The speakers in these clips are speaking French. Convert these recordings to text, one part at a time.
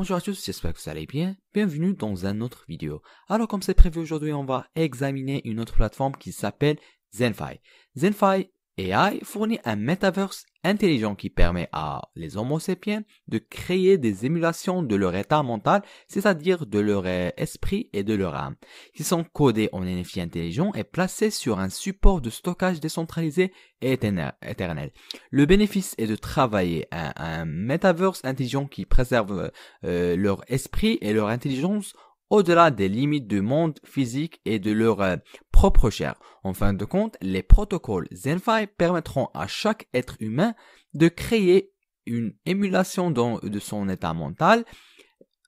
Bonjour à tous, j'espère que vous allez bien. Bienvenue dans une autre vidéo. Alors comme c'est prévu aujourd'hui, on va examiner une autre plateforme qui s'appelle Zenfy. Zenfy AI fournit un metaverse intelligent qui permet à les Homo sapiens de créer des émulations de leur état mental, c'est-à-dire de leur esprit et de leur âme, qui sont codés en NFT intelligent et placés sur un support de stockage décentralisé et éternel. Le bénéfice est de travailler un metaverse intelligent qui préserve leur esprit et leur intelligence au-delà des limites du monde physique et de leur propre chair. En fin de compte, les protocoles Zenfy permettront à chaque être humain de créer une émulation de son état mental,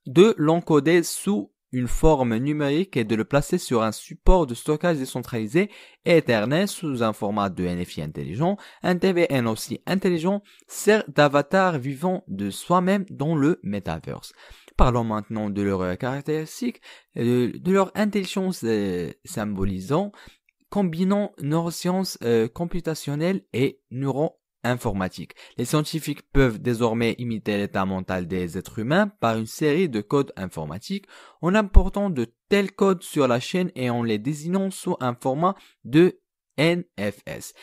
de l'encoder sous une forme numérique et de le placer sur un support de stockage décentralisé et éternel sous un format de NFT intelligent. Un TVN aussi intelligent sert d'avatar vivant de soi-même dans le metaverse. Parlons maintenant de leurs caractéristiques, de leur intelligence symbolisant, combinant neurosciences computationnelles et neuroinformatique. Les scientifiques peuvent désormais imiter l'état mental des êtres humains par une série de codes informatiques en important de tels codes sur la chaîne et en les désignant sous un format de NFS.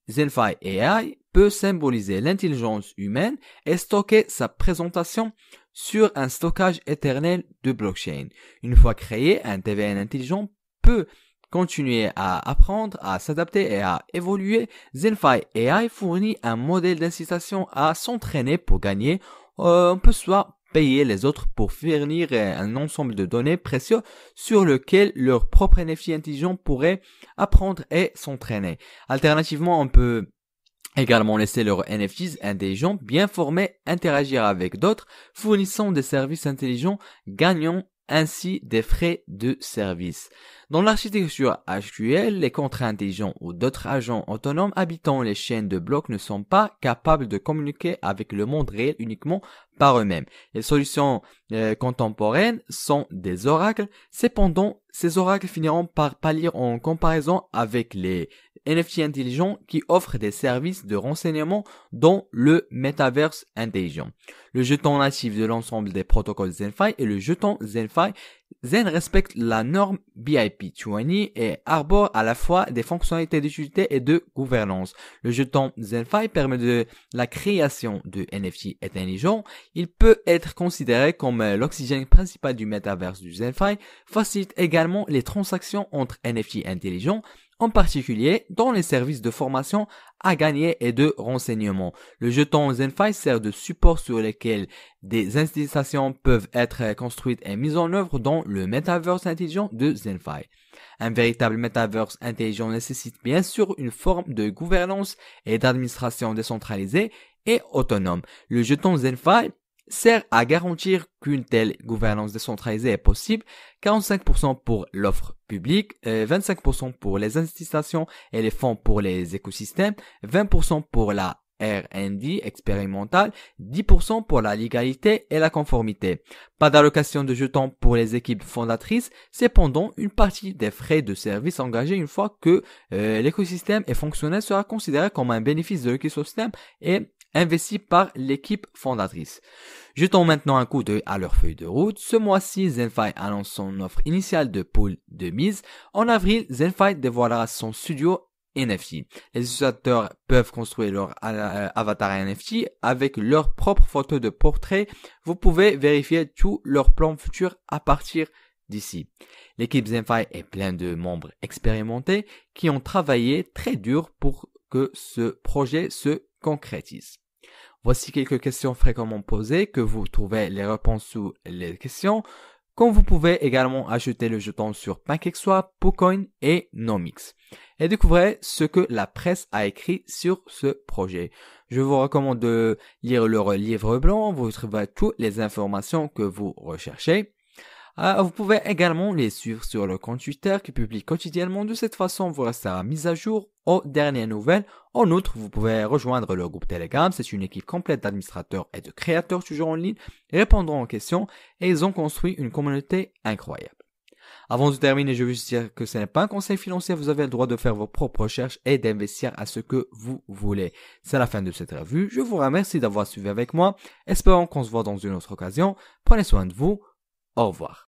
Zenfy AI peut symboliser l'intelligence humaine et stocker sa présentation sur un stockage éternel de blockchain. Une fois créé, un TVN intelligent peut continuer à apprendre, à s'adapter et à évoluer. Zenfy AI fournit un modèle d'incitation à s'entraîner pour gagner. On peut soit payer les autres pour fournir un ensemble de données précieuses sur lequel leur propre NFT intelligent pourrait apprendre et s'entraîner. Alternativement, on peut également laisser leurs NFTs intelligents bien formés interagir avec d'autres, fournissant des services intelligents, gagnant ainsi des frais de service. Dans l'architecture actuelle, les contrats intelligents ou d'autres agents autonomes habitant les chaînes de blocs ne sont pas capables de communiquer avec le monde réel uniquement par eux-mêmes. Les solutions contemporaines sont des oracles. Cependant, ces oracles finiront par pâlir en comparaison avec les NFT intelligents qui offrent des services de renseignement dans le metaverse intelligent. Le jeton natif de l'ensemble des protocoles Zenfy est le jeton Zenfy. Zen respecte la norme BIP20 et arbore à la fois des fonctionnalités d'utilité et de gouvernance. Le jeton Zenfy permet de la création de NFT intelligents. Il peut être considéré comme l'oxygène principal du metaverse du Zenfy, facilite également les transactions entre NFT intelligents, en particulier dans les services de formation à gagner et de renseignement. Le jeton Zenfy sert de support sur lequel des installations peuvent être construites et mises en œuvre dans le metaverse intelligent de Zenfy. Un véritable metaverse intelligent nécessite bien sûr une forme de gouvernance et d'administration décentralisée et autonome. Le jeton Zenfy sert à garantir qu'une telle gouvernance décentralisée est possible, 45% pour l'offre publique, 25% pour les institutions et les fonds pour les écosystèmes, 20% pour la R&D expérimentale, 10% pour la légalité et la conformité. Pas d'allocation de jetons pour les équipes fondatrices, cependant une partie des frais de service engagés une fois que l'écosystème est fonctionnel sera considéré comme un bénéfice de l'écosystème et investi par l'équipe fondatrice. Jetons maintenant un coup d'œil à leur feuille de route. Ce mois-ci, Zenfy annonce son offre initiale de pool de mise. En avril, Zenfy dévoilera son studio NFT. Les utilisateurs peuvent construire leur avatar NFT avec leur propre photo de portrait. Vous pouvez vérifier tous leurs plans futurs à partir d'ici. L'équipe Zenfy est pleine de membres expérimentés qui ont travaillé très dur pour que ce projet se concrétise. Voici quelques questions fréquemment posées que vous trouvez les réponses sous les questions. Comme vous pouvez également ajouter le jeton sur PancakeSwap, PooCoin et Nomics. Et découvrez ce que la presse a écrit sur ce projet. Je vous recommande de lire leur livre blanc. Vous trouverez toutes les informations que vous recherchez. Vous pouvez également les suivre sur le compte Twitter qui publie quotidiennement. De cette façon, vous resterez mis à jour aux dernières nouvelles. En outre, vous pouvez rejoindre le groupe Telegram. C'est une équipe complète d'administrateurs et de créateurs toujours en ligne, répondant aux questions et ils ont construit une communauté incroyable. Avant de terminer, je veux juste dire que ce n'est pas un conseil financier, vous avez le droit de faire vos propres recherches et d'investir à ce que vous voulez. C'est la fin de cette revue, je vous remercie d'avoir suivi avec moi, espérons qu'on se voit dans une autre occasion, prenez soin de vous, au revoir.